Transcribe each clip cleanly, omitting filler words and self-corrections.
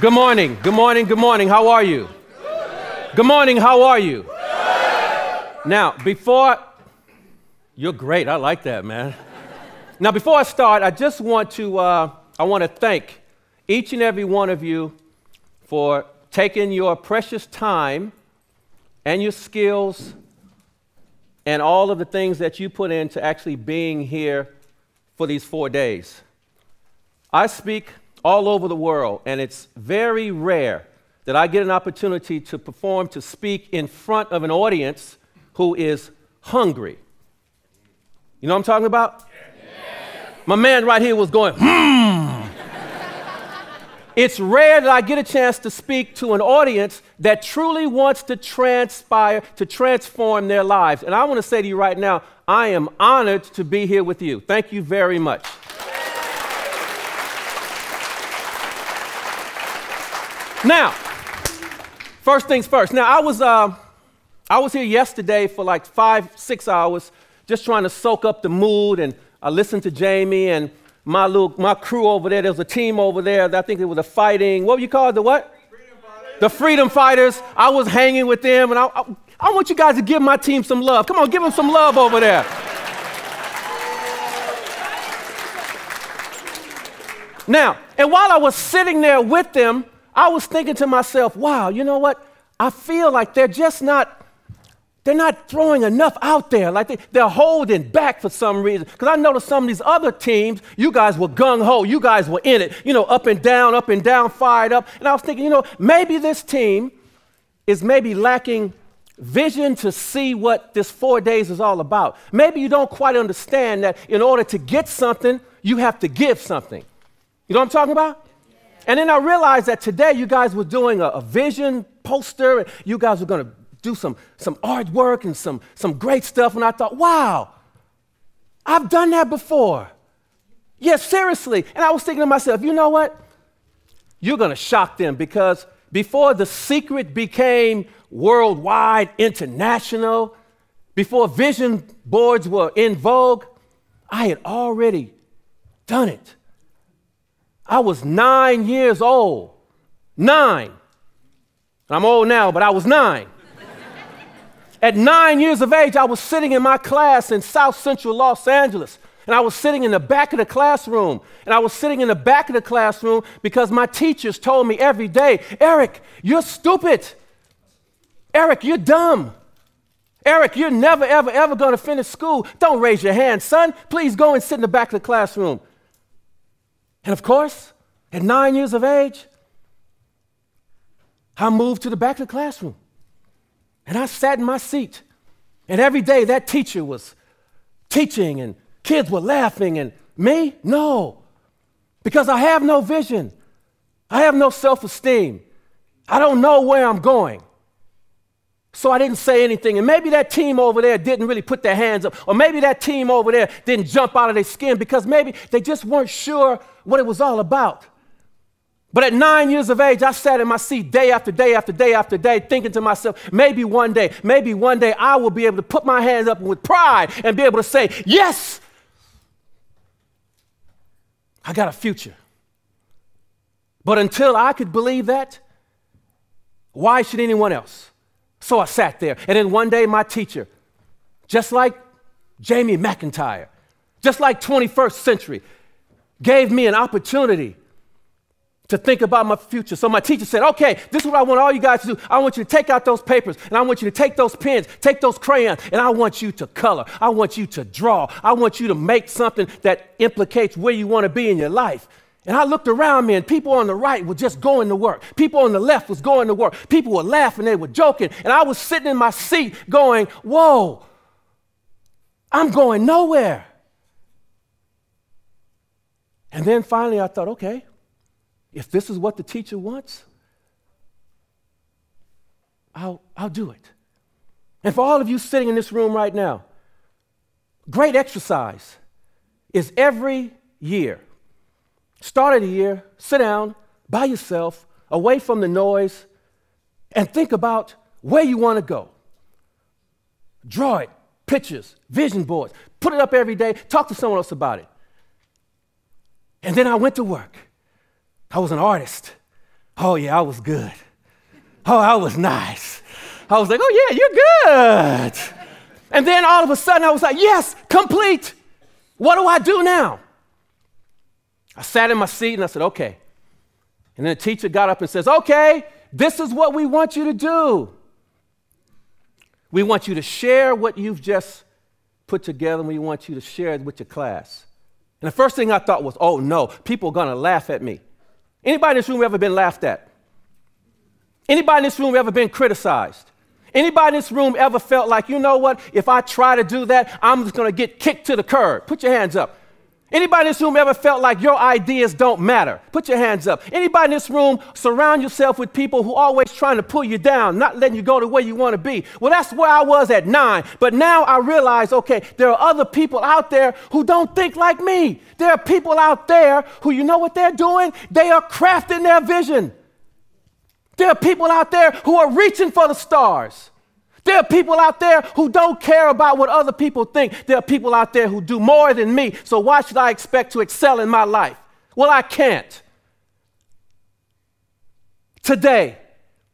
Good morning, good morning, good morning. How are you? Good morning, how are you? Now, you're great, I like that, man. Now, before I start, I just want to, thank each and every one of you for taking your precious time and your skills and all of the things that you put into actually being here for these 4 days. I speak all over the world, and it's very rare that I get an opportunity to perform, to speak in front of an audience who is hungry. You know what I'm talking about? Yeah. My man right here was going, It's rare that I get a chance to speak to an audience that truly wants to transpire, to transform their lives. And I want to say to you right now, I am honored to be here with you. Thank you very much. Now, first things first. Now, I was here yesterday for like 5-6 hours just trying to soak up the mood, and I listened to Jamie and my crew over there. There was a team over there. I think it was a fighting, what do you call it, the what? Freedom Fighters. The Freedom Fighters. I was hanging with them, and I want you guys to give my team some love. Come on, give them some love over there. Now, and while I was sitting there with them, I was thinking to myself, wow, you know what? I feel like they're not throwing enough out there. Like they're holding back for some reason. Because I noticed some of these other teams, you guys were gung-ho. You guys were in it, up and down, fired up. And I was thinking, maybe this team is maybe lacking vision to see what this 4 days is all about. Maybe you don't quite understand that in order to get something, you have to give something. You know what I'm talking about? And then I realized that today you guys were doing a vision poster, and you guys were going to do some artwork and some great stuff. And I thought, wow, I've done that before. Yes, seriously. And I was thinking to myself, you know what? You're going to shock them, because before The Secret became worldwide, international, before vision boards were in vogue, I had already done it. I was 9 years old. 9. I'm old now, but I was 9. At 9 years of age, I was sitting in my class in South Central Los Angeles, and I was sitting in the back of the classroom. And I was sitting in the back of the classroom because my teachers told me every day, Eric, you're stupid. Eric, you're dumb. Eric, you're never, ever, ever going to finish school. Don't raise your hand, son. Please go and sit in the back of the classroom. And of course, at 9 years of age, I moved to the back of the classroom. And I sat in my seat. And every day that teacher was teaching and kids were laughing. And me? No. Because I have no vision. I have no self-esteem. I don't know where I'm going. So I didn't say anything. And maybe that team over there didn't really put their hands up. Or maybe that team over there didn't jump out of their skin because maybe they just weren't sure what it was all about. But at 9 years of age, I sat in my seat day after day after day after day thinking to myself, maybe one day I will be able to put my hands up with pride and be able to say, yes, I got a future. But until I could believe that, why should anyone else? So I sat there, and then one day my teacher, just like Jamie McIntyre, just like 21st Century, gave me an opportunity to think about my future. So my teacher said, okay, this is what I want all you guys to do. I want you to take out those papers, and I want you to take those pens, take those crayons, and I want you to color. I want you to draw. I want you to make something that implicates where you want to be in your life. And I looked around me, and people on the right were just going to work. People on the left was going to work. People were laughing. They were joking. And I was sitting in my seat going, whoa, I'm going nowhere. And then finally I thought, okay, if this is what the teacher wants, I'll do it. And for all of you sitting in this room right now, great exercise is every year, start of the year, sit down by yourself, away from the noise, and think about where you want to go. Draw it, pictures, vision boards, put it up every day, talk to someone else about it. And then I went to work. I was an artist. Oh, yeah, I was good. Oh, I was nice. I was like, oh, yeah, you're good. And then all of a sudden I was like, yes, complete. What do I do now? I sat in my seat and I said, okay. And then the teacher got up and says, okay, this is what we want you to do. We want you to share what you've just put together, and we want you to share it with your class. And the first thing I thought was, oh no, people are gonna laugh at me. Anybody in this room ever been laughed at? Anybody in this room ever been criticized? Anybody in this room ever felt like, you know what, if I try to do that, I'm just gonna get kicked to the curb? Put your hands up. Anybody in this room ever felt like your ideas don't matter? Put your hands up. Anybody in this room, surround yourself with people who are always trying to pull you down, not letting you go to where you want to be? Well, that's where I was at 9. But now I realize, okay, there are other people out there who don't think like me. There are people out there who, you know what they're doing? They are crafting their vision. There are people out there who are reaching for the stars. There are people out there who don't care about what other people think. There are people out there who do more than me. So why should I expect to excel in my life? Well, I can't. Today,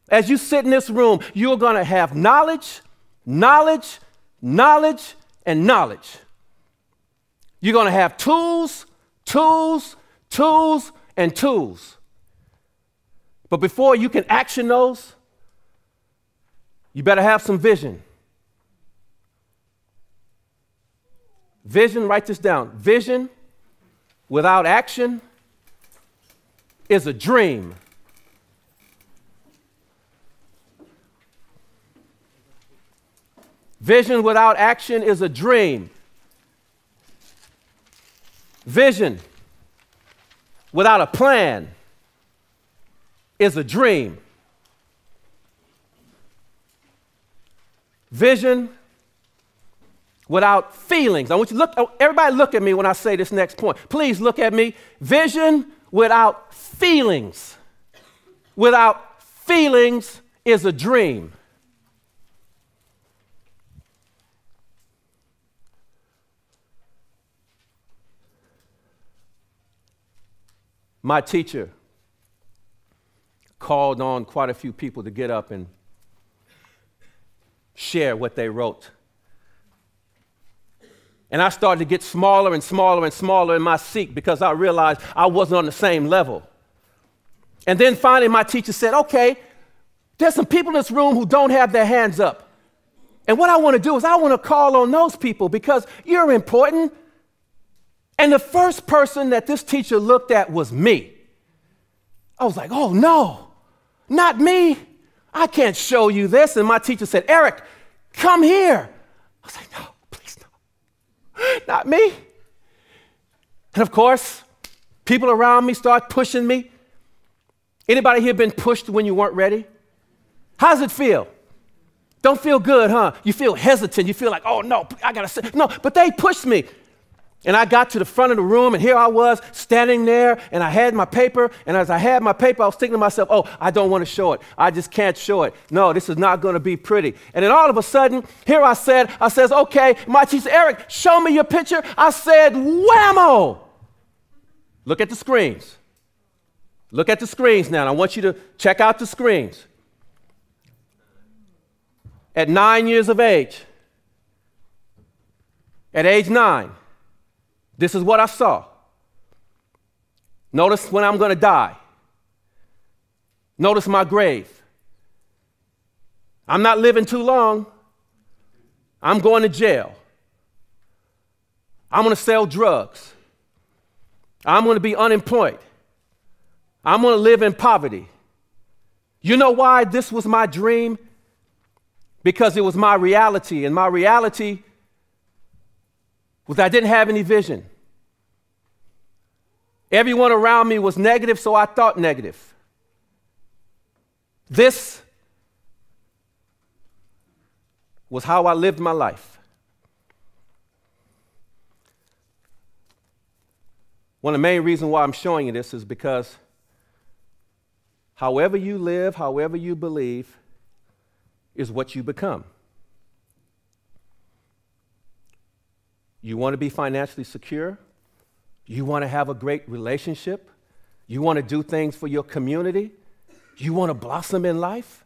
as you sit in this room, you're going to have knowledge, knowledge, knowledge, and knowledge. You're going to have tools, tools, tools, and tools. But before you can action those, you better have some vision. Vision, write this down. Vision without action is a dream. Vision without action is a dream. Vision without a plan is a dream. Vision without feelings. I want you to look, everybody look at me when I say this next point. Please look at me. Vision without feelings. Without feelings is a dream. My teacher called on quite a few people to get up and share what they wrote. And I started to get smaller and smaller and smaller in my seat because I realized I wasn't on the same level. And then finally my teacher said, okay, there's some people in this room who don't have their hands up. And what I want to do is I want to call on those people because you're important. And the first person that this teacher looked at was me. I was like, oh no, not me. I can't show you this. And my teacher said, Eric, come here. I was like, no, please no, not me. And of course, people around me start pushing me. Anybody here been pushed when you weren't ready? How does it feel? Don't feel good, huh? You feel hesitant. You feel like, oh no, I gotta say, no, but they pushed me. And I got to the front of the room, and here I was standing there, and I had my paper, and as I had my paper, I was thinking to myself, oh, I don't want to show it. I just can't show it. No, this is not going to be pretty. And then all of a sudden, here I says, okay, my teacher said, Eric, show me your picture. I said, whammo! Look at the screens. Look at the screens now, and I want you to check out the screens. At 9 years of age, at age 9, this is what I saw. Notice when I'm going to die. Notice my grave. I'm not living too long. I'm going to jail. I'm going to sell drugs. I'm going to be unemployed. I'm going to live in poverty. You know why this was my dream? Because it was my reality, and my reality was I didn't have any vision. Everyone around me was negative, so I thought negative. This was how I lived my life. One of the main reasons why I'm showing you this is because however you live, however you believe, is what you become. You want to be financially secure? You want to have a great relationship? You want to do things for your community? You want to blossom in life?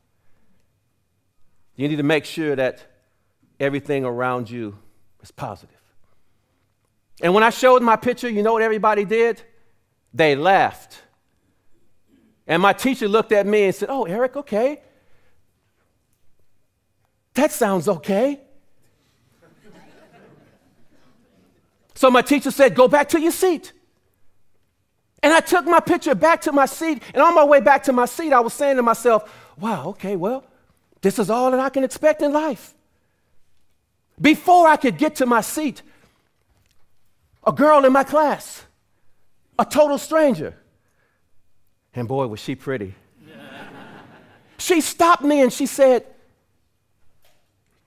You need to make sure that everything around you is positive. And when I showed my picture, you know what everybody did? They laughed. And my teacher looked at me and said, "Oh, Eric, okay. That sounds okay." So my teacher said, "Go back to your seat." And I took my picture back to my seat, and on my way back to my seat, I was saying to myself, wow, okay, well, this is all that I can expect in life. Before I could get to my seat, a girl in my class, a total stranger, and boy, was she pretty. She stopped me and she said,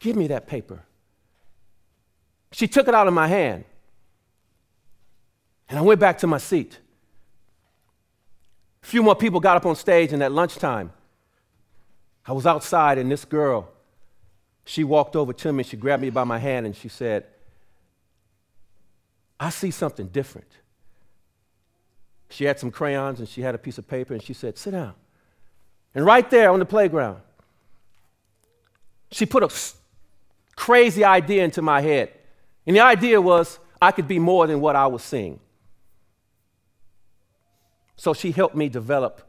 "Give me that paper." She took it out of my hand, and I went back to my seat. A few more people got up on stage, and at lunchtime, I was outside, and this girl, she walked over to me, she grabbed me by my hand, and she said, "I see something different." She had some crayons, and she had a piece of paper, and she said, "Sit down." And right there on the playground, she put a crazy idea into my head. And the idea was I could be more than what I was seeing. So she helped me develop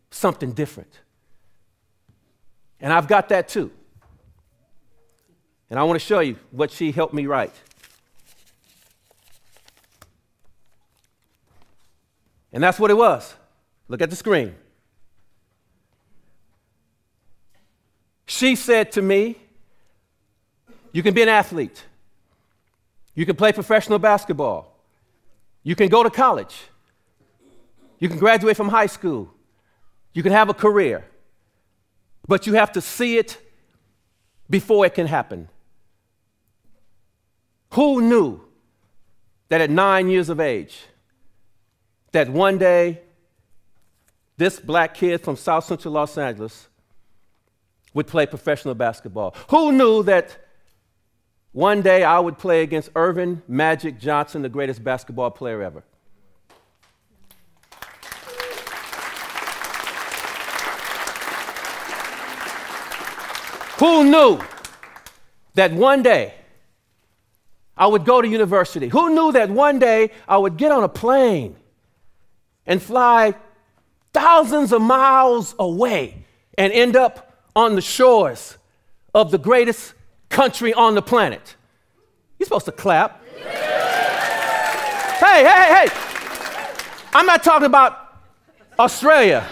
something different. And I've got that too. And I want to show you what she helped me write. And that's what it was. Look at the screen. She said to me, "You can be an athlete. You can play professional basketball. You can go to college. You can graduate from high school. You can have a career. But you have to see it before it can happen." Who knew that at 9 years of age, that one day, this black kid from South Central Los Angeles would play professional basketball? Who knew that one day I would play against Earvin Magic Johnson, the greatest basketball player ever? Who knew that one day I would go to university? Who knew that one day I would get on a plane and fly thousands of miles away and end up on the shores of the greatest country on the planet? You're supposed to clap. Hey, hey, hey. I'm not talking about Australia.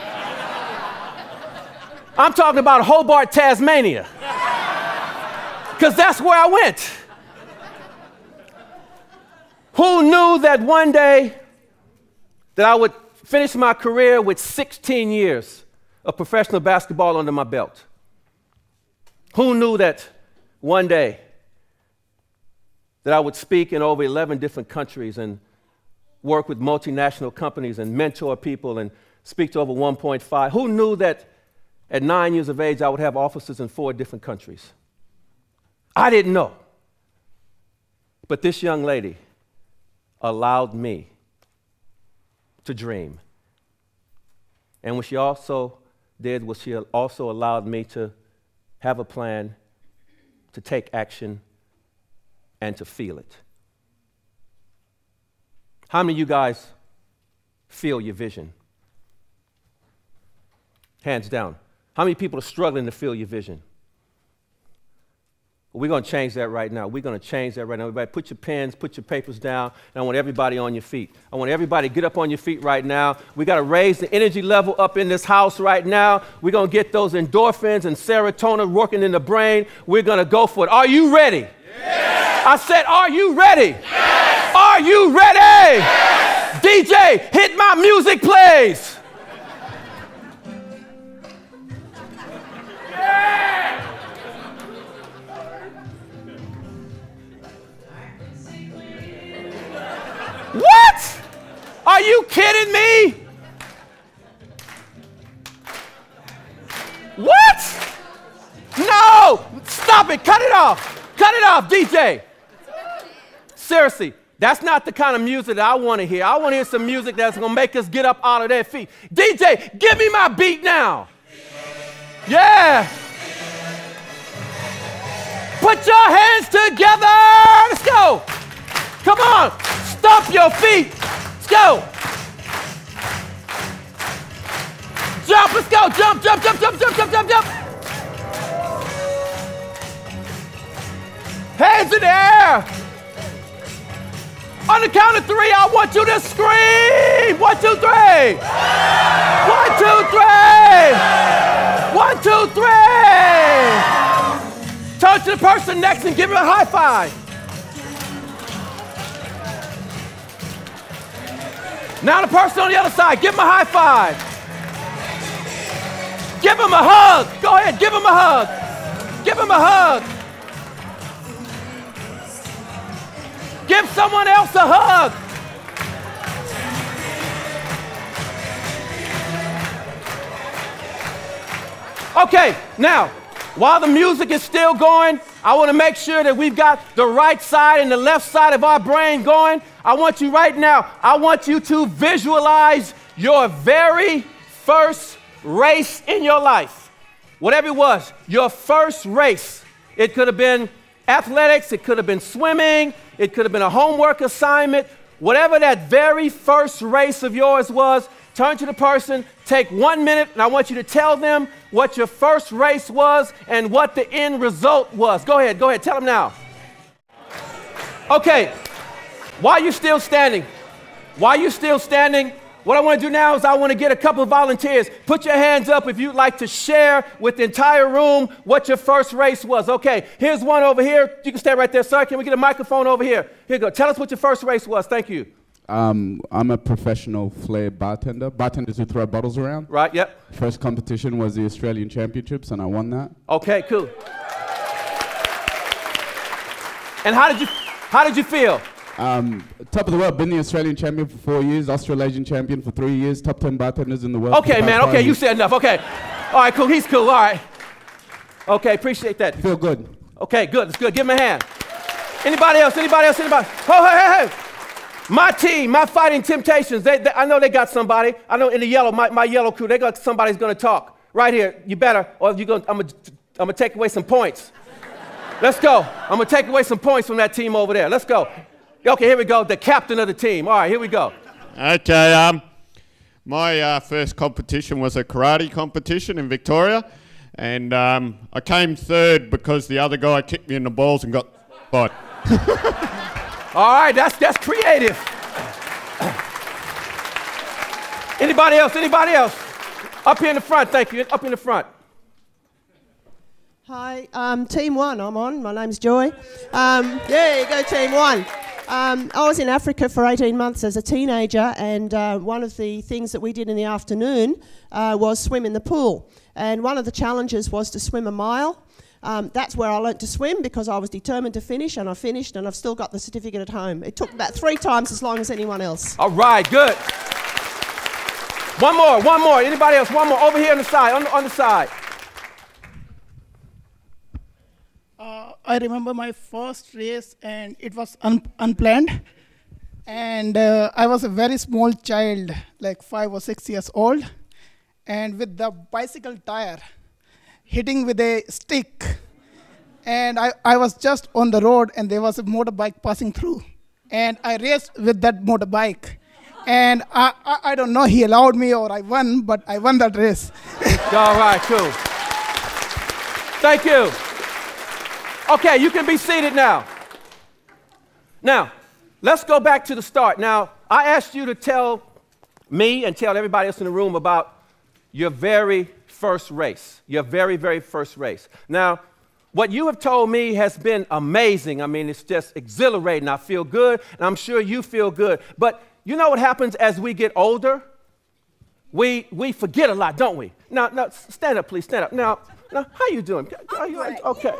I'm talking about Hobart, Tasmania. Because that's where I went. Who knew that one day that I would finish my career with 16 years of professional basketball under my belt? Who knew that one day that I would speak in over 11 different countries and work with multinational companies and mentor people and speak to over 1.5? Who knew that at 9 years of age I would have offices in 4 different countries? I didn't know. But this young lady allowed me to dream. And what she also did was she also allowed me to have a plan, to take action, and to feel it. How many of you guys feel your vision? Hands down. How many people are struggling to feel your vision? We're going to change that right now. We're going to change that right now. Everybody, put your pens, put your papers down, and I want everybody on your feet. I want everybody to get up on your feet right now. We got to raise the energy level up in this house right now. We're going to get those endorphins and serotonin working in the brain. We're going to go for it. Are you ready? Yes. I said, are you ready? Yes. Are you ready? Yes. DJ, hit my music, please. What? Are you kidding me? What? No! Stop it! Cut it off! Cut it off, DJ! Seriously, That's not the kind of music that I want to hear. I want to hear some music that's going to make us get up out of their feet. DJ, give me my beat now. Yeah. Put your hands together. Let's go. Come on. Stomp your feet. Let's go. Jump. Let's go. Jump, jump, jump, jump, jump, jump, jump, jump. Hands in the air. On the count of 3, I want you to scream. 1, 2, 3. 1, 2, 3. 1, 2, 3. Turn to the person next and give him a high five. Now the person on the other side, give him a high five. Give him a hug. Go ahead, give him a hug. Give him a hug. Give someone else a hug. Okay, now, while the music is still going, I want to make sure that we've got the right side and the left side of our brain going. I want you right now, I want you to visualize your very first race in your life. Whatever it was, your first race. It could have been athletics, it could have been swimming, it could have been a homework assignment. Whatever that very first race of yours was, turn to the person, take 1 minute, and I want you to tell them what your first race was and what the end result was. Go ahead, tell them now. Okay, while you're still standing, what I want to do now is I want to get a couple of volunteers. Put your hands up if you'd like to share with the entire room what your first race was. Okay, here's one over here. You can stay right there, sir. Can we get a microphone over here? Here you go. Tell us what your first race was. Thank you. I'm a professional flair bartender. Bartenders who throw bottles around. Right, yep. First competition was the Australian Championships, and I won that. Okay, cool. And how did you feel? Top of the world, been the Australian champion for 4 years, Australasian champion for 3 years, top 10 bartenders in the world. Okay, man, okay, you said enough, okay. All right, cool, he's cool, all right. Okay, appreciate that. Feel good. Okay, good, that's good, give him a hand. Anybody else? Oh, hey. My team, my Fighting Temptations, I know they got somebody. I know in the yellow, my yellow crew, they got somebody who's gonna talk. Right here, you better, or I'm gonna take away some points. Let's go, I'm gonna take away some points from that team over there, let's go. Okay, here we go, the captain of the team. All right, here we go. Okay, my first competition was a karate competition in Victoria, and I came third because the other guy kicked me in the balls and got spot. All right, that's creative. Anybody else? Up here in the front, thank you, up in the front. Hi, Team 1, I'm on. My name's Joy. There you go, Team 1. I was in Africa for 18 months as a teenager, and one of the things that we did in the afternoon was swim in the pool. And one of the challenges was to swim a mile. That's where I learnt to swim because I was determined to finish, and I finished, and I've still got the certificate at home. It took about 3 times as long as anyone else. All right, good. One more. Anybody else? One more. Over here on the side, on the side. I remember my first race, and it was unplanned. And I was a very small child, like 5 or 6 years old. And with the bicycle tire, hitting with a stick. And I was just on the road, and there was a motorbike passing through. And I raced with that motorbike. And I don't know, he allowed me or I won, but I won that race. All right, cool. Thank you. Okay, you can be seated now. Now, let's go back to the start. Now, I asked you to tell me and tell everybody else in the room about your very first race, your very, very first race. Now, what you have told me has been amazing. I mean, it's just exhilarating. I feel good, and I'm sure you feel good. But you know what happens as we get older? We forget a lot, don't we? Now, stand up, please, stand up. Now, how you doing? Are you okay?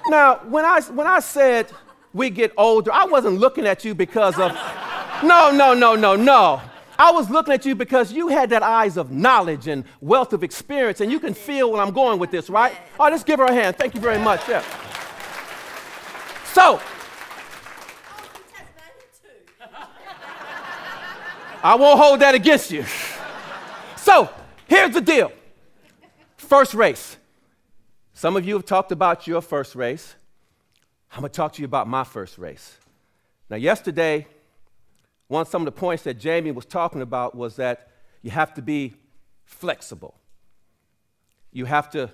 Now, when I said we get older, I wasn't looking at you because of, no. I was looking at you because you had that eyes of knowledge and wealth of experience, and you can feel where I'm going with this, right? All right, let's give her a hand. Thank you very much. Yeah. So, I won't hold that against you. So here's the deal. First race. Some of you have talked about your first race. I'm going to talk to you about my first race. Now, yesterday, some of the points that Jamie was talking about was that you have to be flexible. You have to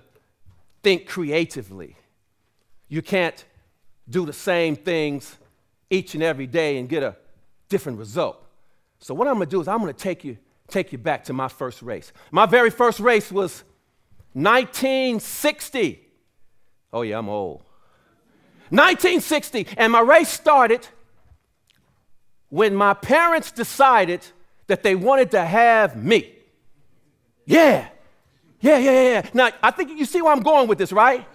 think creatively. You can't do the same things each and every day and get a different result. So what I'm going to do is I'm going to take you back to my first race. My very first race was 1960. Oh, yeah, I'm old. 1960, and my race started when my parents decided that they wanted to have me. Yeah. Now, I think you see where I'm going with this, right?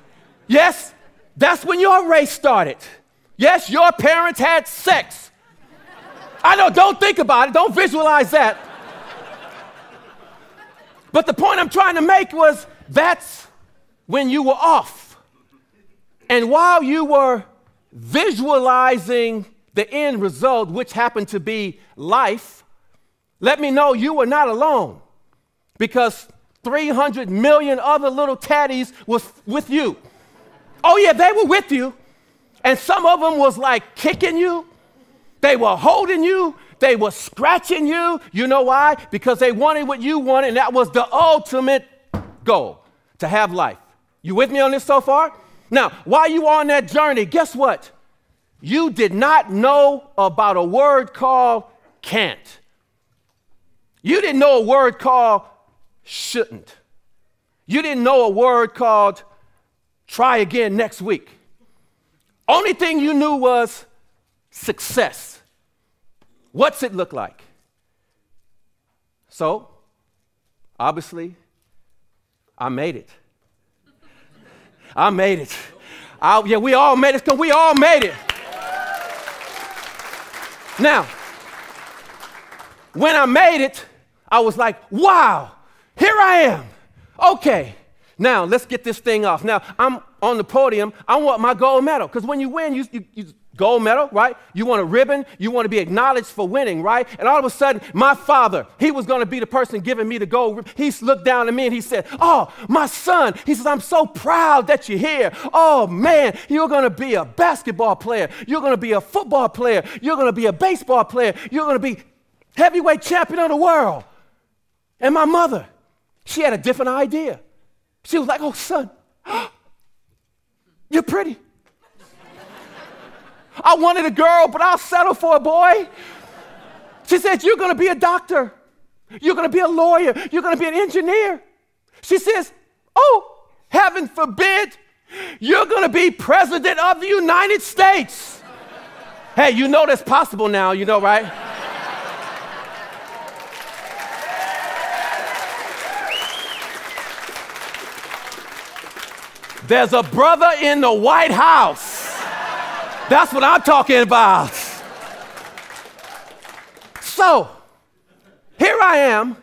Yes, that's when your race started. Yes, your parents had sex. I know, don't think about it, don't visualize that. But the point I'm trying to make was that's when you were off. And while you were visualizing the end result, which happened to be life, let me know you were not alone, because 300 million other little tatties was with you. Oh yeah, they were with you. And some of them was like kicking you. They were holding you. They were scratching you. You know why? Because they wanted what you wanted, and that was the ultimate goal, to have life. You with me on this so far? Now, while you were on that journey, guess what? You did not know about a word called can't. You didn't know a word called shouldn't. You didn't know a word called try again next week. Only thing you knew was success. What's it look like? So, obviously, I made it. I made it. Yeah, we all made it, because we all made it. Now, when I made it, I was like, wow, here I am. Okay, now let's get this thing off. Now, I'm on the podium. I want my gold medal, because when you win, you gold medal, right? You want a ribbon. You want to be acknowledged for winning, right? And all of a sudden, my father, he was going to be the person giving me the gold ribbon. He looked down at me and he said, oh, my son. He says, I'm so proud that you're here. Oh, man, you're going to be a basketball player. You're going to be a football player. You're going to be a baseball player. You're going to be heavyweight champion of the world. And my mother, she had a different idea. She was like, oh, son, you're pretty. I wanted a girl, but I'll settle for a boy. She said, you're going to be a doctor. You're going to be a lawyer. You're going to be an engineer. She says, oh, heaven forbid, you're going to be president of the United States. Hey, you know that's possible now, you know, right? There's a brother in the White House. That's what I'm talking about. So, here I am,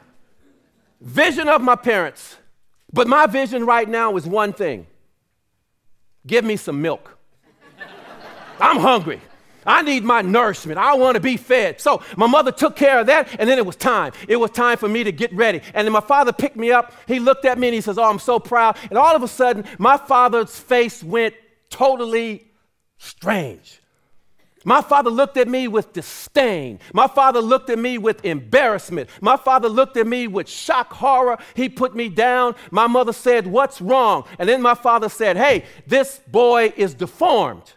vision of my parents. But my vision right now is one thing. Give me some milk. I'm hungry. I need my nourishment. I want to be fed. So my mother took care of that, and then it was time. It was time for me to get ready. And then my father picked me up. He looked at me, and he says, oh, I'm so proud. And all of a sudden, my father's face went totally strange. My father looked at me with disdain. My father looked at me with embarrassment. My father looked at me with shock, horror. He put me down. My mother said, what's wrong? And then my father said, hey, this boy is deformed.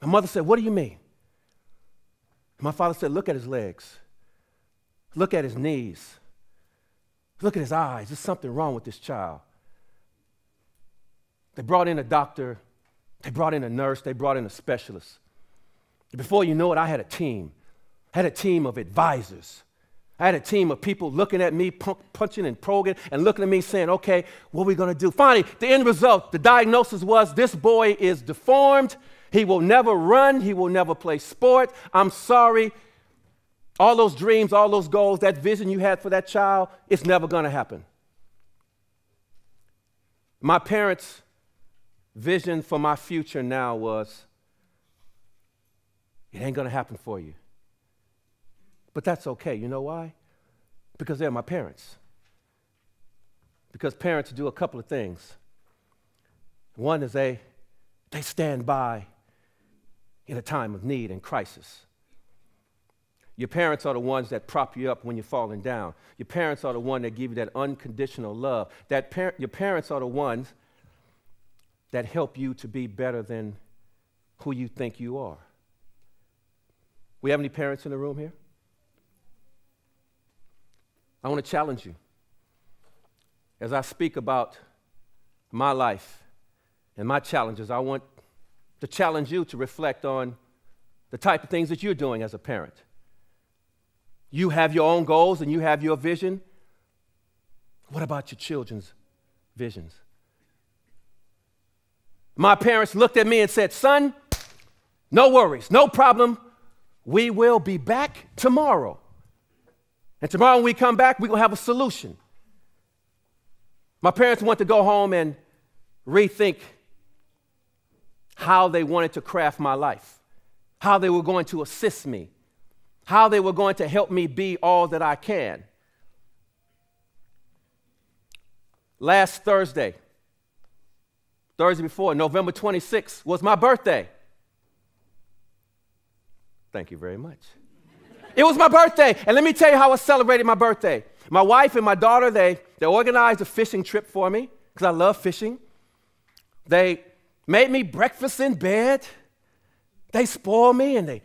My mother said, what do you mean? My father said, look at his legs. Look at his knees. Look at his eyes. There's something wrong with this child. They brought in a doctor. They brought in a nurse. They brought in a specialist. Before you know it, I had a team. I had a team of advisors. I had a team of people looking at me, punching and probing, and looking at me saying, okay, what are we going to do? Finally, the end result, the diagnosis was this boy is deformed. He will never run. He will never play sport. I'm sorry. All those dreams, all those goals, that vision you had for that child, it's never going to happen. My parents' vision for my future now was, it ain't going to happen for you. But that's okay. You know why? Because they're my parents. Because parents do a couple of things. One is they stand by in a time of need and crisis. Your parents are the ones that prop you up when you're falling down. Your parents are the ones that give you that unconditional love. Your parents are the ones that help you to be better than who you think you are. We have any parents in the room here? I want to challenge you. As I speak about my life and my challenges, I want to challenge you to reflect on the type of things that you're doing as a parent. You have your own goals and you have your vision. What about your children's visions? My parents looked at me and said, son, no worries, no problem. We will be back tomorrow. And tomorrow when we come back, we're going to have a solution. My parents want to go home and rethink how they wanted to craft my life, how they were going to assist me, how they were going to help me be all that I can. Last Thursday before, November 26th, was my birthday. Thank you very much. It was my birthday, and let me tell you how I celebrated my birthday. My wife and my daughter, they organized a fishing trip for me because I love fishing. They made me breakfast in bed. They spoiled me, and they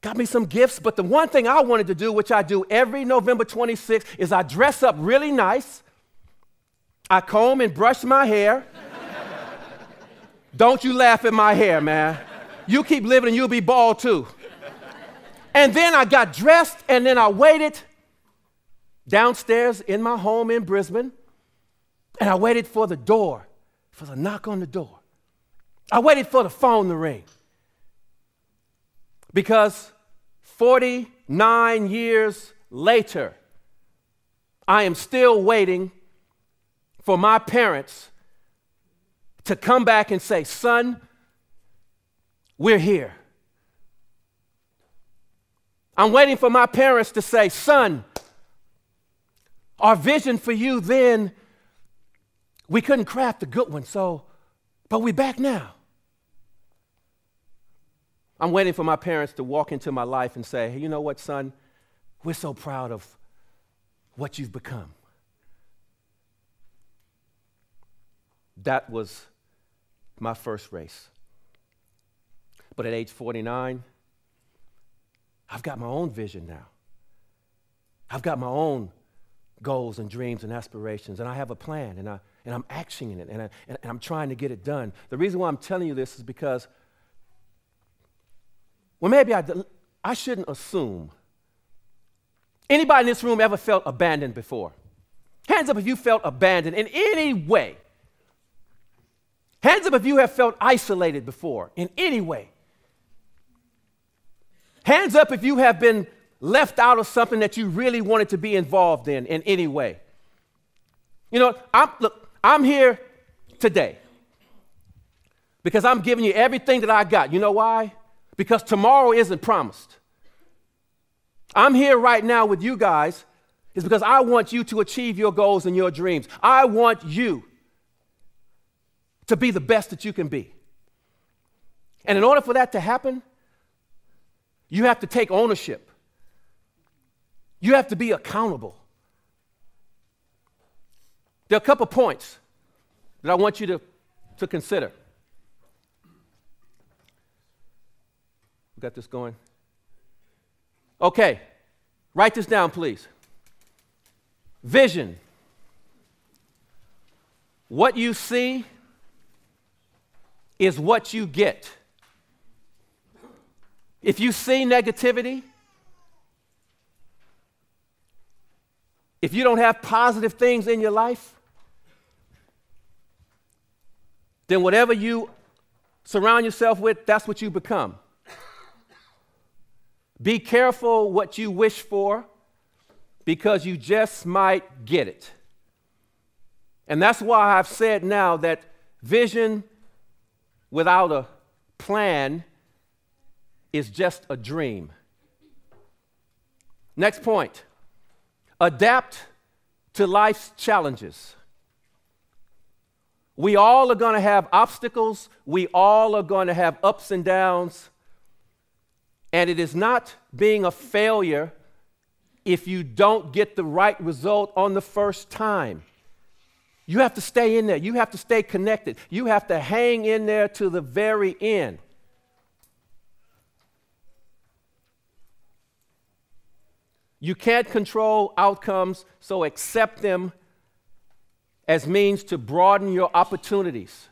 got me some gifts. But the one thing I wanted to do, which I do every November 26th, is I dress up really nice. I comb and brush my hair. Don't you laugh at my hair, man. You keep living and you'll be bald too. And then I got dressed, and then I waited downstairs in my home in Brisbane, and I waited for the door, for the knock on the door. I waited for the phone to ring. Because 49 years later, I am still waiting for my parents to come back and say, son, we're here. I'm waiting for my parents to say, son, our vision for you then, we couldn't craft a good one, but we're back now. I'm waiting for my parents to walk into my life and say, hey, you know what, son? We're so proud of what you've become. That was my first race. But at age 49, I've got my own vision now. I've got my own goals and dreams and aspirations, and I have a plan, and I'm actioning it, and I'm trying to get it done. The reason why I'm telling you this is because, well, maybe I shouldn't assume. Anybody in this room ever felt abandoned before? Hands up if you felt abandoned in any way. Hands up if you have felt isolated before in any way. Hands up if you have been left out of something that you really wanted to be involved in any way. You know, I'm here today because I'm giving you everything that I got. You know why? Because tomorrow isn't promised. I'm here right now with you guys is because I want you to achieve your goals and your dreams. I want you to be the best that you can be. And in order for that to happen, you have to take ownership. You have to be accountable. There are a couple points that I want you to consider. We got this going? Okay, write this down, please. Vision. What you see is what you get. If you see negativity, if you don't have positive things in your life, then whatever you surround yourself with, that's what you become. Be careful what you wish for because you just might get it. And that's why I've said now that vision without a plan is just a dream. Next point. Adapt to life's challenges. We all are going to have obstacles. We all are going to have ups and downs. And it is not being a failure if you don't get the right result on the first time. You have to stay in there. You have to stay connected. You have to hang in there to the very end. You can't control outcomes, so accept them as means to broaden your opportunities.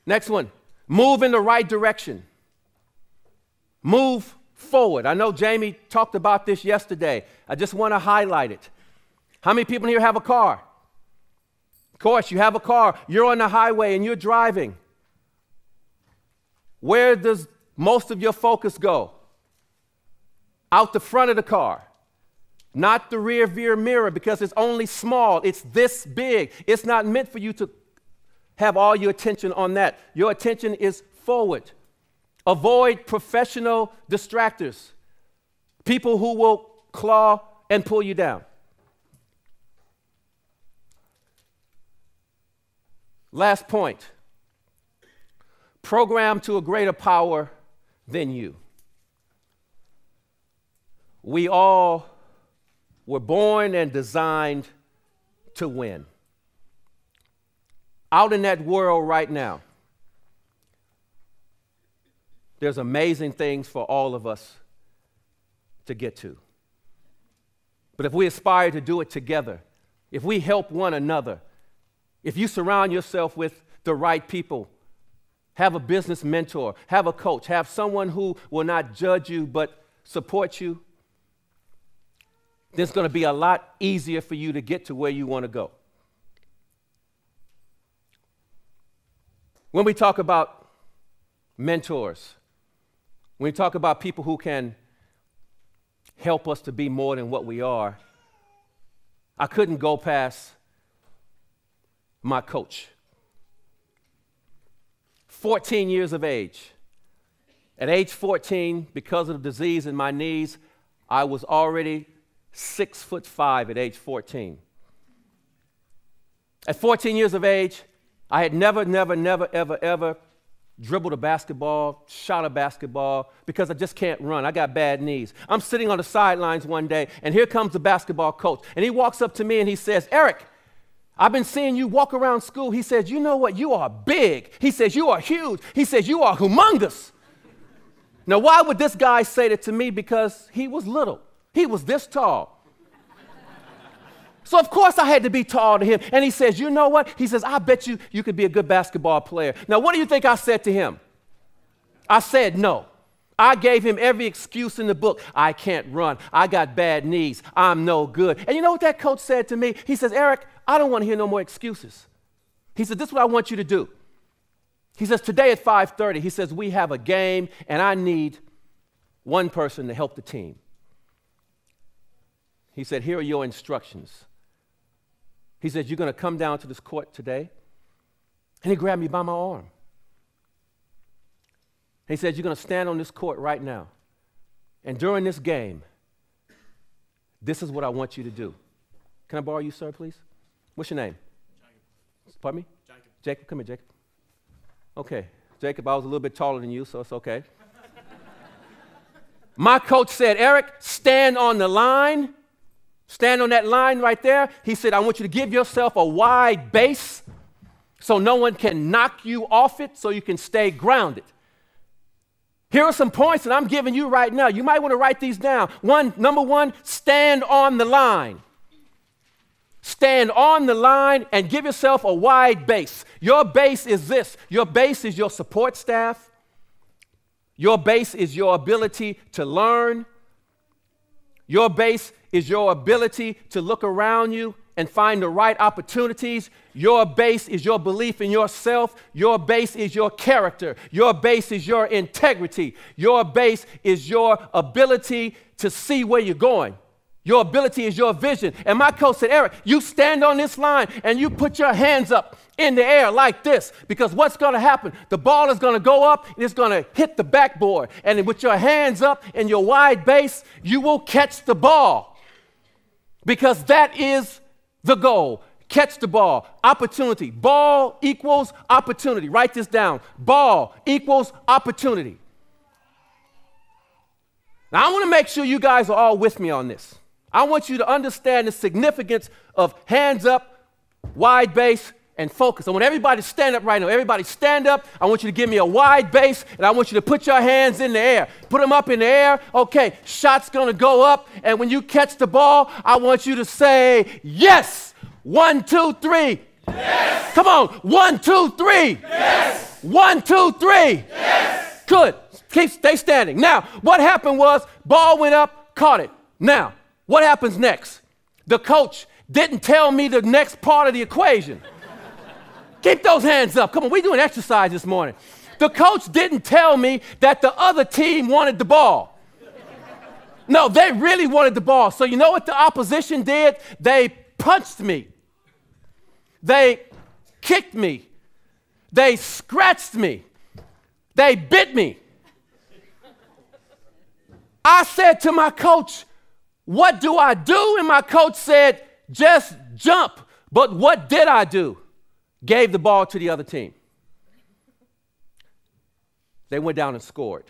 Next one, move in the right direction. Move forward. I know Jamie talked about this yesterday. I just want to highlight it. How many people here have a car? Of course, you have a car. You're on the highway and you're driving. Where does most of your focus go? Out the front of the car. Not the rear view mirror, because it's only small. It's this big. It's not meant for you to have all your attention on that. Your attention is forward. Avoid professional distractors, people who will claw and pull you down. Last point. Program to a greater power than you. We all were born and designed to win. Out in that world right now, there's amazing things for all of us to get to. But if we aspire to do it together, if we help one another, if you surround yourself with the right people, have a business mentor, have a coach, have someone who will not judge you but support you, then it's going to be a lot easier for you to get to where you want to go. When we talk about mentors, when we talk about people who can help us to be more than what we are, I couldn't go past my coach. 14 years of age. At age 14, because of the disease in my knees, I was already 6'5" at age 14. At 14 years of age, I had never, ever dribbled a basketball, shot a basketball, because I just can't run. I got bad knees. I'm sitting on the sidelines one day, and here comes the basketball coach. And he walks up to me and he says, "Eric, I've been seeing you walk around school." He says, "You know what? You are big." He says, "You are huge." He says, "You are humongous." Now, why would this guy say that to me? Because he was little. He was this tall. So, of course, I had to be tall to him. And he says, "You know what?" He says, "I bet you could be a good basketball player." Now, what do you think I said to him? I said no. I gave him every excuse in the book. I can't run. I got bad knees. I'm no good. And you know what that coach said to me? He says, "Eric, I don't want to hear no more excuses." He said, "This is what I want you to do." He says, "Today at 5:30, he says, we have a game, and I need one person to help the team." He said, "Here are your instructions." He said, "You're going to come down to this court today." And he grabbed me by my arm. He said, "You're going to stand on this court right now. And during this game, this is what I want you to do." Can I borrow you, sir, please? What's your name? Jacob. Pardon me? Jacob. Jacob, come here, Jacob. Okay. Jacob, I was a little bit taller than you, so it's okay. My coach said, "Eric, stand on the line. Stand on that line right there." He said, "I want you to give yourself a wide base so no one can knock you off it, so you can stay grounded. Here are some points that I'm giving you right now. You might want to write these down. Number one, stand on the line. Stand on the line and give yourself a wide base. Your base is this. Your base is your support staff. Your base is your ability to learn. Your base is your ability to look around you and find the right opportunities. Your base is your belief in yourself. Your base is your character. Your base is your integrity. Your base is your ability to see where you're going. Your ability is your vision. And my coach said, Eric, you stand on this line and you put your hands up in the air like this, because what's going to happen? The ball is going to go up and it's going to hit the backboard. And with your hands up and your wide base, you will catch the ball, because that is the goal. Catch the ball. Opportunity. Ball equals opportunity. Write this down. Ball equals opportunity. Now, I want to make sure you guys are all with me on this. I want you to understand the significance of hands up, wide base, and focus. I want everybody to stand up right now. Everybody stand up. I want you to give me a wide base, and I want you to put your hands in the air. Put them up in the air. Okay, shot's going to go up, and when you catch the ball, I want you to say, yes. 1, 2, 3. Yes. Come on. 1, 2, 3. Yes. 1, 2, 3. Yes. Good. Stay standing. Now, what happened was, ball went up, caught it. Now, what happens next? The coach didn't tell me the next part of the equation. Keep those hands up. Come on, we're doing exercise this morning. The coach didn't tell me that the other team wanted the ball. No, they really wanted the ball. So you know what the opposition did? They punched me. They kicked me. They scratched me. They bit me. I said to my coach, what do I do? And my coach said, just jump. But what did I do? Gave the ball to the other team. They went down and scored.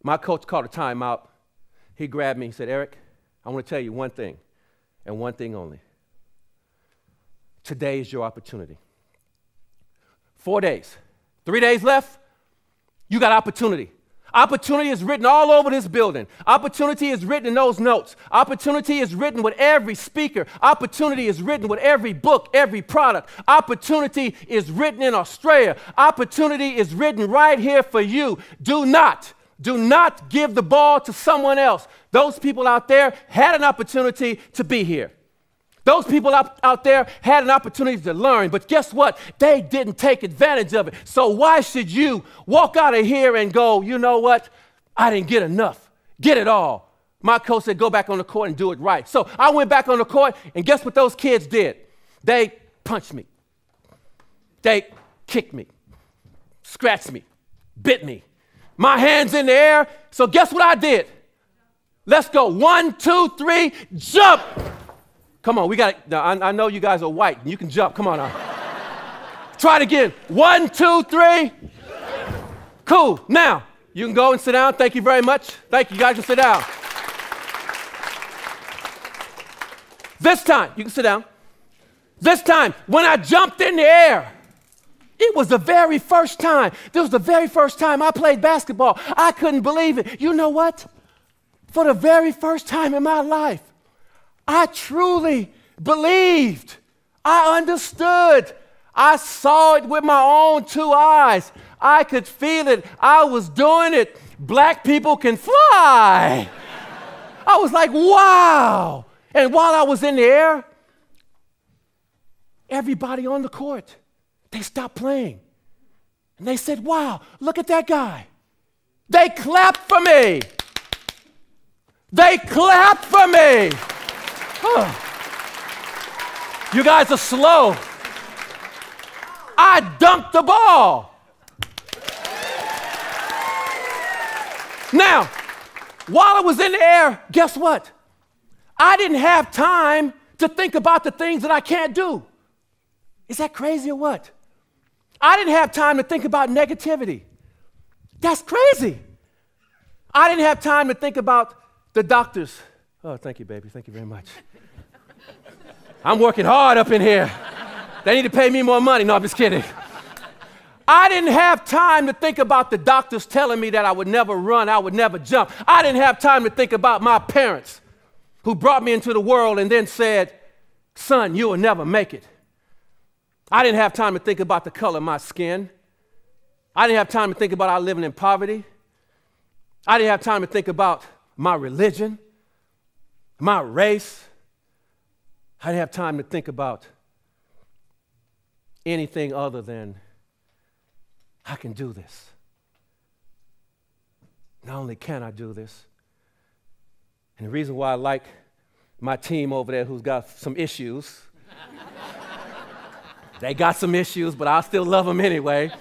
My coach called a timeout. He grabbed me and said, Eric, I want to tell you one thing, and one thing only. Today is your opportunity. 4 days. 3 days left. You got opportunity. Opportunity is written all over this building. Opportunity is written in those notes. Opportunity is written with every speaker. Opportunity is written with every book, every product. Opportunity is written in Australia. Opportunity is written right here for you. Do not give the ball to someone else. Those people out there had an opportunity to be here. Those people out there had an opportunity to learn, but guess what? They didn't take advantage of it. So why should you walk out of here and go, you know what? I didn't get enough. Get it all. My coach said, go back on the court and do it right. So I went back on the court, and guess what those kids did? They punched me. They kicked me, scratched me, bit me. My hands in the air. So guess what I did? Let's go. 1, 2, 3, jump. Come on, we got it. Now, I know you guys are white. You can jump. Come on now. Try it again. 1, 2, 3. Cool. Now, you can go and sit down. Thank you very much. Thank you. You guys can sit down. This time, you can sit down. This time, when I jumped in the air, it was the very first time. This was the very first time I played basketball. I couldn't believe it. You know what? For the very first time in my life, I truly believed. I understood. I saw it with my own 2 eyes. I could feel it. I was doing it. Black people can fly. I was like, wow. And while I was in the air, everybody on the court, they stopped playing. And they said, wow, look at that guy. They clapped for me. They clapped for me. You guys are slow. I dunked the ball. Now, while I was in the air, guess what? I didn't have time to think about the things that I can't do. Is that crazy or what? I didn't have time to think about negativity. That's crazy. I didn't have time to think about the doctors. Oh, thank you, baby. Thank you very much. I'm working hard up in here. They need to pay me more money. No, I'm just kidding. I didn't have time to think about the doctors telling me that I would never run, I would never jump. I didn't have time to think about my parents who brought me into the world and then said, son, you will never make it. I didn't have time to think about the color of my skin. I didn't have time to think about our living in poverty. I didn't have time to think about my religion, my race. I didn't have time to think about anything other than I can do this. Not only can I do this, And the reason why I like my team over there who's got some issues, they got some issues, but I still love them anyway.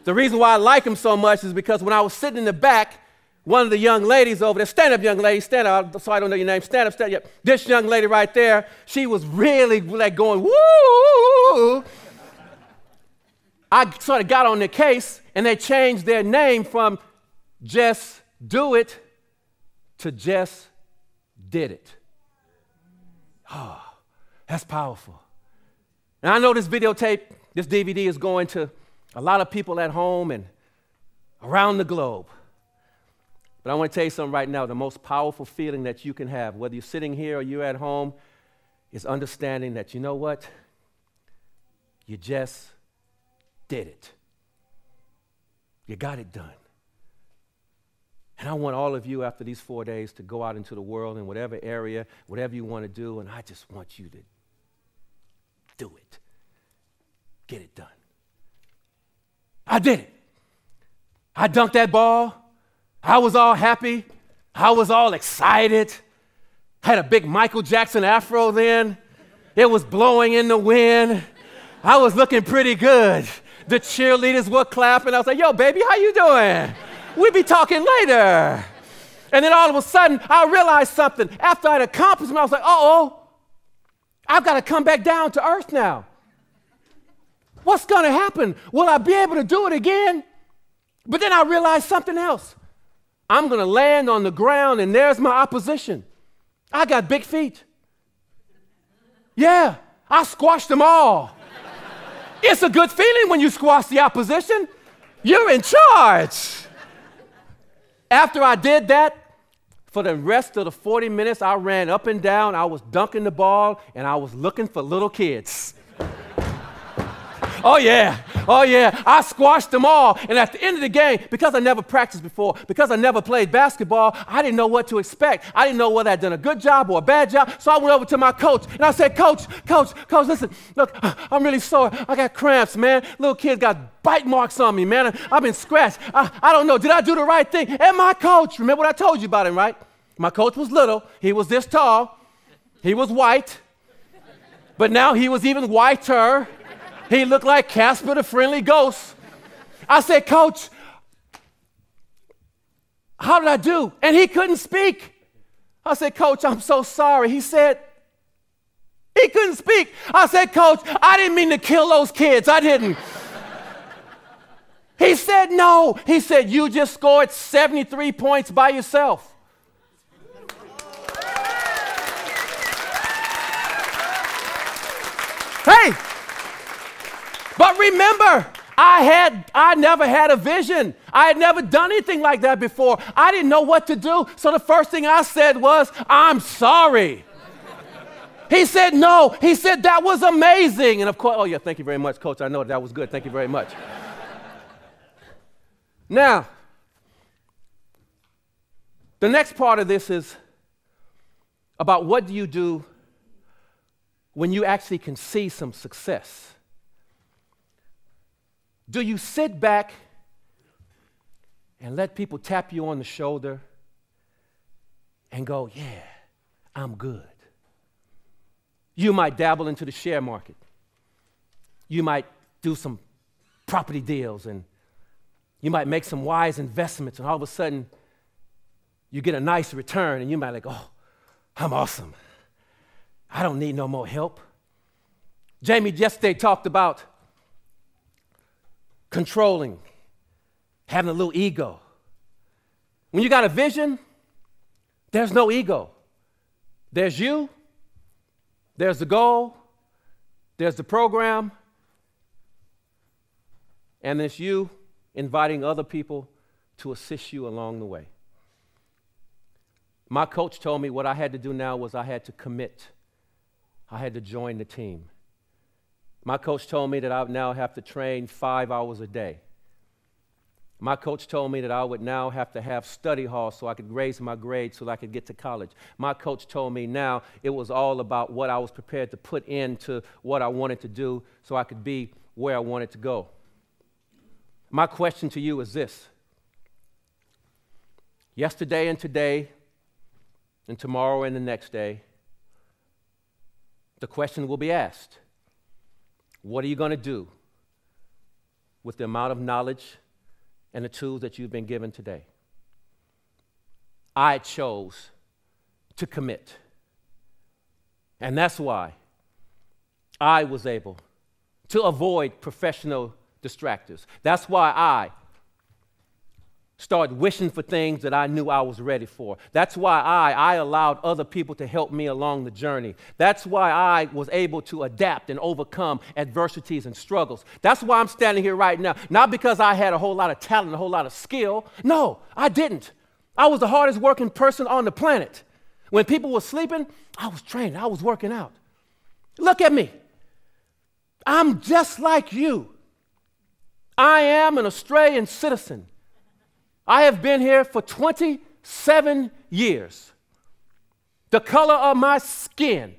The reason why I like them so much is because when I was sitting in the back, one of the young ladies over there, stand up young lady, stand up, so I don't know your name, stand up, stand up. This young lady right there, she was really like going, woo! I sort of got on their case, and they changed their name from Just Do It to Just Did It. Oh, that's powerful. And I know this videotape, this DVD is going to a lot of people at home and around the globe. But I want to tell you something right now. The most powerful feeling that you can have, whether you're sitting here or you're at home, is understanding that, you know what? You just did it. You got it done. And I want all of you after these 4 days to go out into the world in whatever area, whatever you want to do, and I just want you to do it. Get it done. I did it. I dunked that ball. I was all happy. I was all excited. Had a big Michael Jackson afro then. It was blowing in the wind. I was looking pretty good. The cheerleaders were clapping. I was like, yo, baby, how you doing? We'll be talking later. And then all of a sudden, I realized something. After I'd accomplished it, I was like, uh-oh, I've got to come back down to earth now. What's going to happen? Will I be able to do it again? But then I realized something else. I'm going to land on the ground, and there's my opposition. I got big feet. Yeah, I squashed them all. It's a good feeling when you squash the opposition. You're in charge. After I did that, for the rest of the 40 minutes, I ran up and down. I was dunking the ball, and I was looking for little kids. Oh, yeah. Oh, yeah. I squashed them all. And at the end of the game, because I never practiced before, because I never played basketball, I didn't know what to expect. I didn't know whether I'd done a good job or a bad job. So I went over to my coach, and I said, Coach, listen, look, I'm really sore. I got cramps, man. Little kids got bite marks on me, man. I've been scratched. I don't know. Did I do the right thing? And my coach, remember what I told you about him, right? My coach was little. He was this tall. He was white. But now he was even whiter. He looked like Casper the Friendly Ghost. I said, Coach, how did I do? And he couldn't speak. I said, Coach, I'm so sorry. He said, he couldn't speak. I said, Coach, I didn't mean to kill those kids. I didn't. He said, no. He said, you just scored 73 points by yourself. Hey. But remember, I never had a vision. I had never done anything like that before. I didn't know what to do. So the first thing I said was, I'm sorry. He said, no. He said, that was amazing. And of course, oh yeah, thank you very much, Coach. I know that was good. Thank you very much. Now, the next part of this is about what do you do when you actually can see some success. Do you sit back and let people tap you on the shoulder and go, yeah, I'm good? You might dabble into the share market. You might do some property deals, and you might make some wise investments, and all of a sudden you get a nice return, and you might like, oh, I'm awesome. I don't need no more help. Jamie yesterday talked about controlling, having a little ego. When you got a vision, there's no ego. There's you, there's the goal, there's the program, and it's you inviting other people to assist you along the way. My coach told me what I had to do now was I had to commit. I had to join the team. My coach told me that I would now have to train 5 hours a day. My coach told me that I would now have to have study halls so I could raise my grades so that I could get to college. My coach told me now it was all about what I was prepared to put into what I wanted to do so I could be where I wanted to go. My question to you is this. Yesterday and today, and tomorrow and the next day, the question will be asked, what are you going to do with the amount of knowledge and the tools that you've been given today? I chose to commit. And that's why I was able to avoid professional distractors. That's why I started wishing for things that I knew I was ready for. That's why I allowed other people to help me along the journey. That's why I was able to adapt and overcome adversities and struggles. That's why I'm standing here right now. Not because I had a whole lot of talent, a whole lot of skill. No, I didn't. I was the hardest working person on the planet. When people were sleeping, I was training, I was working out. Look at me. I'm just like you. I am an Australian citizen. I have been here for 27 years. The color of my skin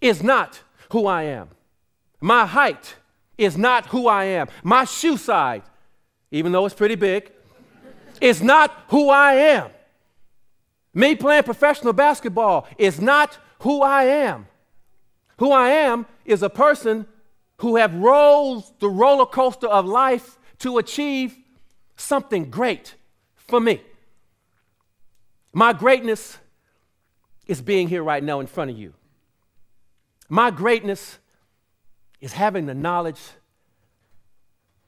is not who I am. My height is not who I am. My shoe size, even though it's pretty big, is not who I am. Me playing professional basketball is not who I am. Who I am is a person who have rode the roller coaster of life to achieve something great for me. My greatness is being here right now in front of you. My greatness is having the knowledge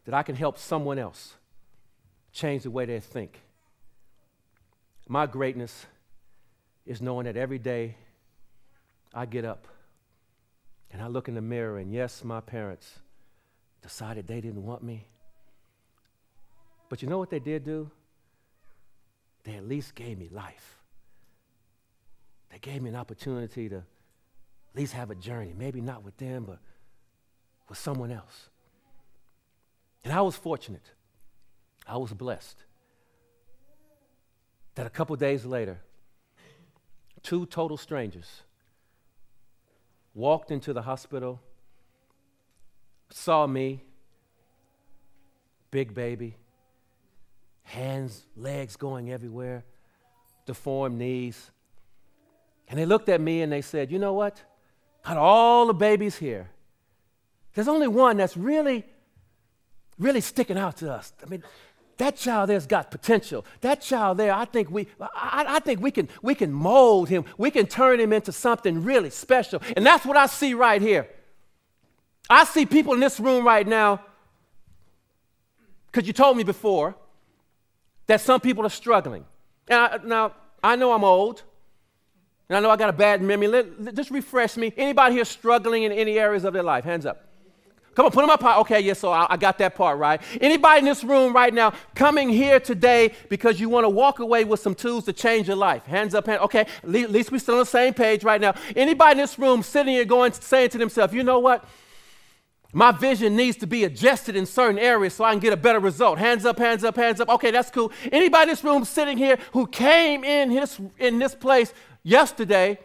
that I can help someone else change the way they think. My greatness is knowing that every day I get up and I look in the mirror, and yes, my parents decided they didn't want me. But you know what they did do? They at least gave me life. They gave me an opportunity to at least have a journey, maybe not with them, but with someone else. And I was fortunate. I was blessed that a couple days later, two total strangers walked into the hospital, saw me, big baby, hands, legs going everywhere, deformed knees. And they looked at me and they said, you know what? Out of all the babies here, there's only one that's really sticking out to us. I mean, that child there's got potential. That child there, I think we can mold him. We can turn him into something really special. And that's what I see right here. I see people in this room right now, because you told me before that some people are struggling. And now, I know I'm old, and I know I got a bad memory. Just refresh me. Anybody here struggling in any areas of their life? Hands up. Come on, put them up high. Okay, yes, so I got that part right. Anybody in this room right now coming here today because you want to walk away with some tools to change your life? Hands up, okay, at least we're still on the same page right now. Anybody in this room sitting here saying to themselves, you know what? My vision needs to be adjusted in certain areas so I can get a better result. Hands up, hands up, hands up. Okay, that's cool. Anybody in this room sitting here who came in this place yesterday,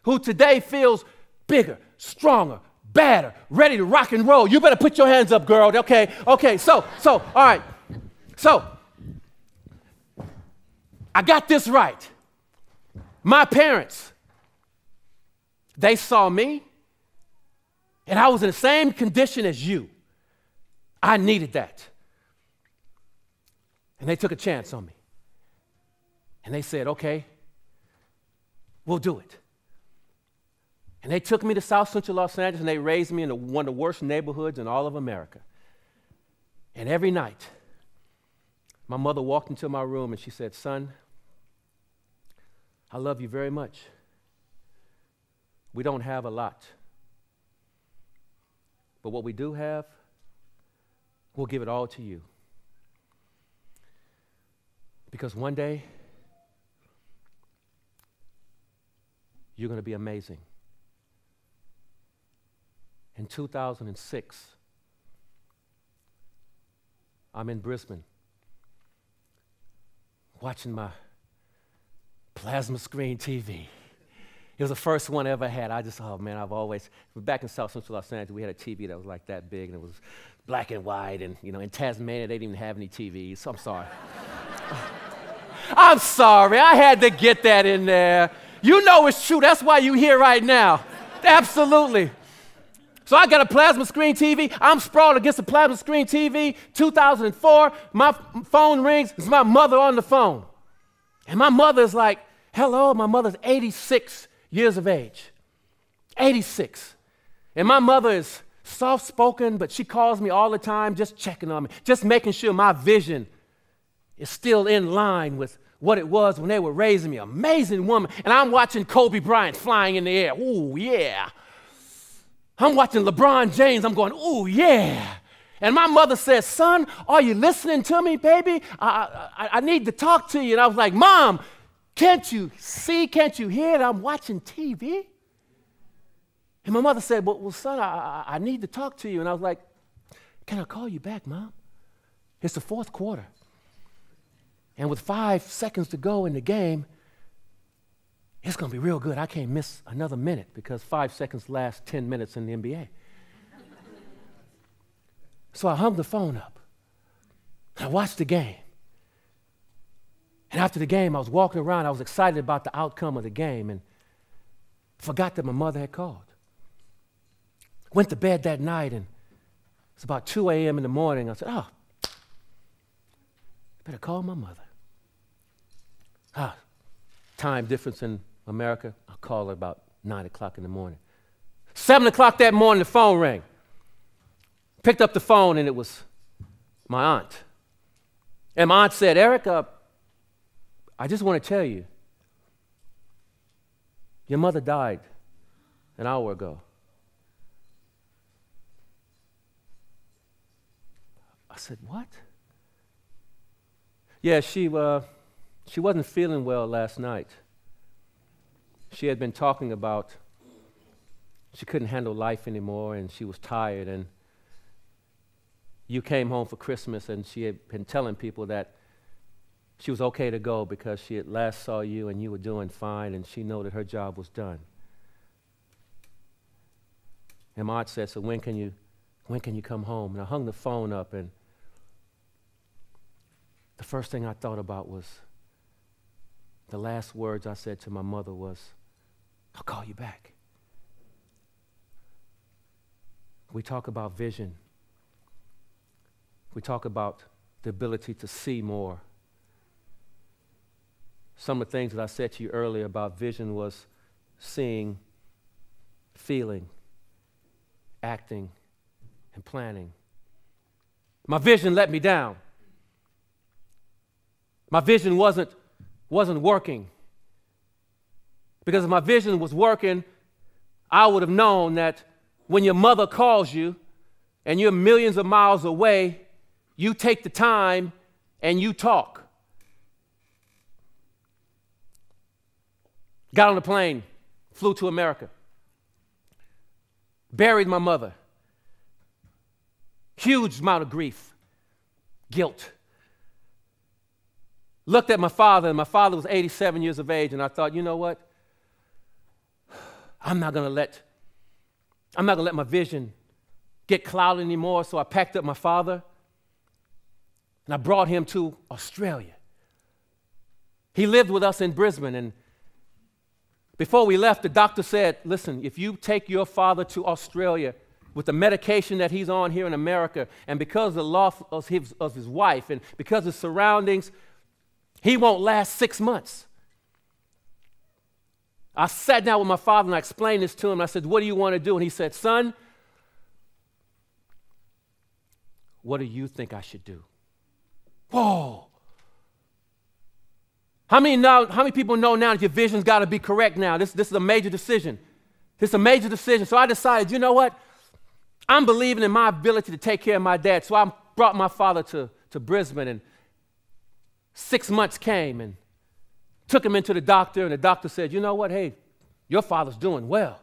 who today feels bigger, stronger, better, ready to rock and roll? You better put your hands up, girl. Okay, so, all right. So, I got this right. My parents, they saw me, and I was in the same condition as you. I needed that. And they took a chance on me. And they said, okay, we'll do it. And they took me to South Central Los Angeles, and they raised me in one of the worst neighborhoods in all of America. And every night, my mother walked into my room and she said, son, I love you very much. We don't have a lot. But what we do have, we'll give it all to you. Because one day, you're going to be amazing. In 2006, I'm in Brisbane watching my plasma screen TV. It was the first one I ever had. Back in South Central Los Angeles, we had a TV that was like that big, and it was black and white, and in Tasmania, they didn't even have any TVs, so I'm sorry. I'm sorry. I had to get that in there. You know it's true. That's why you're here right now. Absolutely. So I got a plasma screen TV. I'm sprawled against a plasma screen TV. 2004, my phone rings. It's my mother on the phone. And my mother's like, hello. My mother's 86 years of age. 86. And my mother is soft-spoken, but she calls me all the time, just checking on me, just making sure my vision is still in line with what it was when they were raising me. Amazing woman. And I'm watching Kobe Bryant flying in the air. Ooh, yeah. I'm watching LeBron James. I'm going, ooh, yeah. And my mother says, son, are you listening to me, baby? I need to talk to you. And I was like, Mom, can't you see, can't you hear that I'm watching TV? And my mother said, well son, I need to talk to you. And I was like, can I call you back, Mom? It's the fourth quarter. And with 5 seconds to go in the game, it's going to be real good. I can't miss another minute because 5 seconds lasts 10 minutes in the NBA. So I hung the phone up. I watched the game. And after the game, I was walking around. I was excited about the outcome of the game and forgot that my mother had called. Went to bed that night, and it's about 2 a.m. in the morning. I said, oh, better call my mother. Time difference in America. I'll call her about 9 o'clock in the morning. 7 o'clock that morning, the phone rang. Picked up the phone, and it was my aunt. And my aunt said, Eric, I just want to tell you, your mother died an hour ago. I said, what? Yeah, she wasn't feeling well last night. She had been talking about she couldn't handle life anymore, and she was tired, and you came home for Christmas, and she had been telling people that she was okay to go because she had last saw you and you were doing fine, and she knew that her job was done. And my aunt said, so when can you come home? And I hung the phone up, and the first thing I thought about was the last words I said to my mother was, I'll call you back. We talk about vision. We talk about the ability to see more. Some of the things that I said to you earlier about vision was seeing, feeling, acting, and planning. My vision let me down. My vision wasn't working. Because if my vision was working, I would have known that when your mother calls you and you're millions of miles away, you take the time and you talk. Got on a plane, flew to America, buried my mother. Huge amount of grief, guilt. Looked at my father, and my father was 87 years of age, and I thought, you know what? I'm not gonna let my vision get clouded anymore, so I packed up my father, and I brought him to Australia. He lived with us in Brisbane, and before we left, the doctor said, listen, if you take your father to Australia with the medication that he's on here in America, and because of the loss of his wife, and because of his surroundings, he won't last 6 months. I sat down with my father and I explained this to him. I said, what do you want to do? And he said, son, what do you think I should do? Whoa. How many people know now that your vision's got to be correct now? This is a major decision. This is a major decision. So I decided, you know what? I'm believing in my ability to take care of my dad. So I brought my father to Brisbane, and 6 months came, and took him into the doctor, and the doctor said, you know what? Hey, your father's doing well.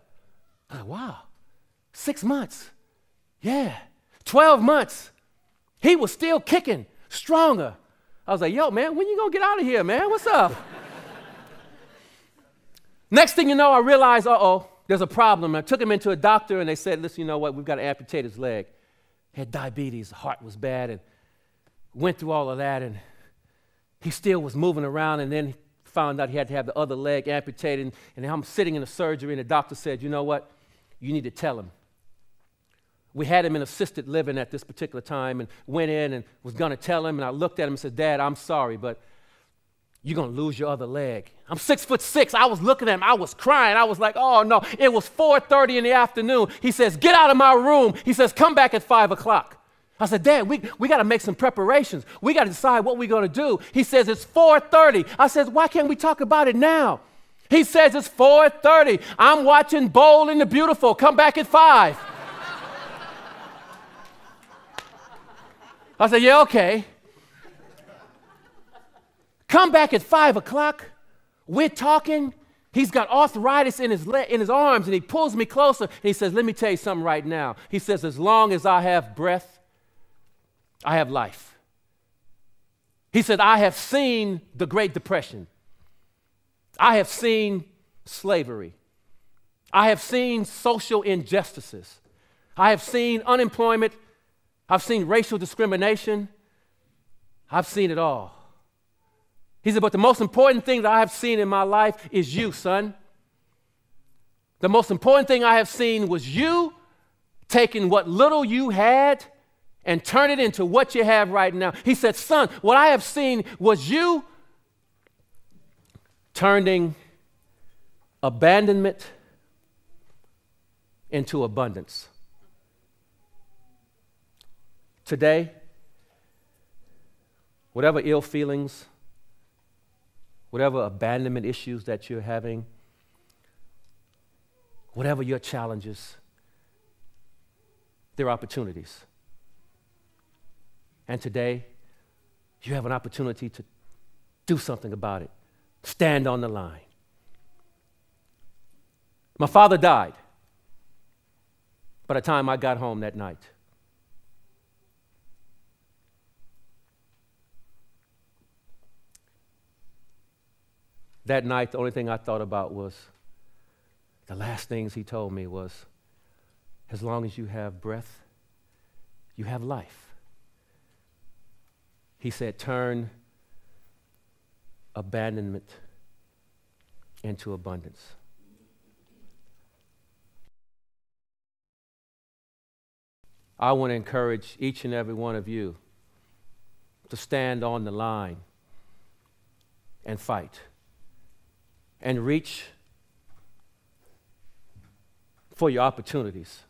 I said, wow, 6 months. Yeah. 12 months. He was still kicking, stronger. I was like, yo, man, when you gonna get out of here, man? What's up? Next thing you know, I realized, there's a problem. I took him into a doctor, and they said, listen, you know what? We've got to amputate his leg. He had diabetes, the heart was bad, and went through all of that, and he still was moving around, and then found out he had to have the other leg amputated. And I'm sitting in the surgery, and the doctor said, you know what? You need to tell him. We had him in assisted living at this particular time, and went in and was going to tell him. And I looked at him and said, Dad, I'm sorry, but you're going to lose your other leg. I'm 6'6". I was looking at him. I was crying. I was like, oh, no. It was 4:30 in the afternoon. He says, get out of my room. He says, come back at 5 o'clock. I said, Dad, we got to make some preparations. We got to decide what we're going to do. He says, it's 4:30. I said, why can't we talk about it now? He says, it's 4:30. I'm watching Bold and the Beautiful. Come back at 5. I said, yeah, okay. Come back at 5 o'clock. We're talking. He's got arthritis in his arms, and he pulls me closer, and he says, let me tell you something right now. He says, as long as I have breath, I have life. He said, I have seen the Great Depression. I have seen slavery. I have seen social injustices. I have seen unemployment. I've seen racial discrimination. I've seen it all. He said, but the most important thing that I have seen in my life is you, son. The most important thing I have seen was you taking what little you had and turn it into what you have right now. He said, son, what I have seen was you turning abandonment into abundance. Today, whatever ill feelings, whatever abandonment issues that you're having, whatever your challenges, there are opportunities. And today, you have an opportunity to do something about it. Stand on the line. My father died by the time I got home that night. That night, the only thing I thought about was, the last things he told me was, as long as you have breath, you have life. He said, turn abandonment into abundance. I want to encourage each and every one of you to stand on the line and fight and reach for your opportunities.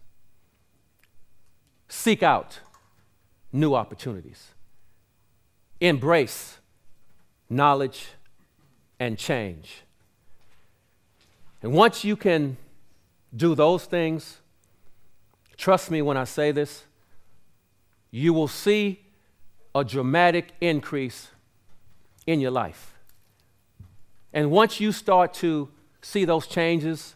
Seek out new opportunities. Embrace knowledge and change. And once you can do those things, trust me when I say this, you will see a dramatic increase in your life. And once you start to see those changes,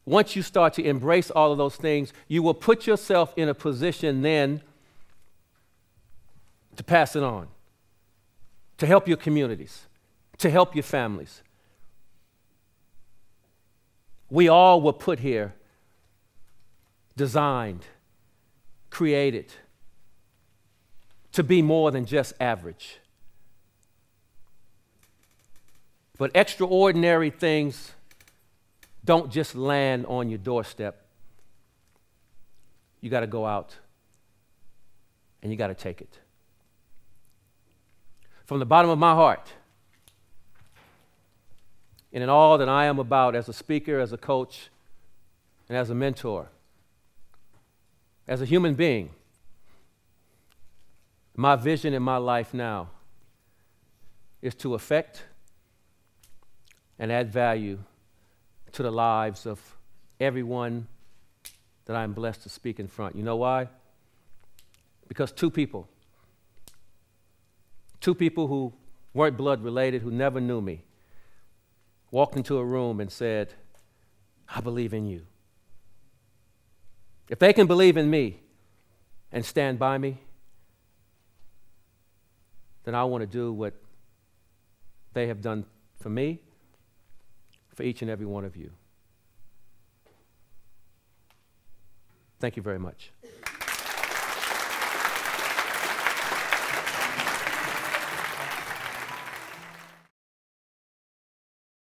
once you start to embrace all of those things, you will put yourself in a position then to pass it on, to help your communities, to help your families. We all were put here, designed, created to be more than just average. But extraordinary things don't just land on your doorstep. You got to go out and you got to take it. From the bottom of my heart, and in all that I am about as a speaker, as a coach, and as a mentor, as a human being, my vision in my life now is to affect and add value to the lives of everyone that I'm blessed to speak in front. You know why? Because two people who weren't blood related, who never knew me, walked into a room and said, I believe in you. If they can believe in me and stand by me, then I want to do what they have done for me, for each and every one of you. Thank you very much.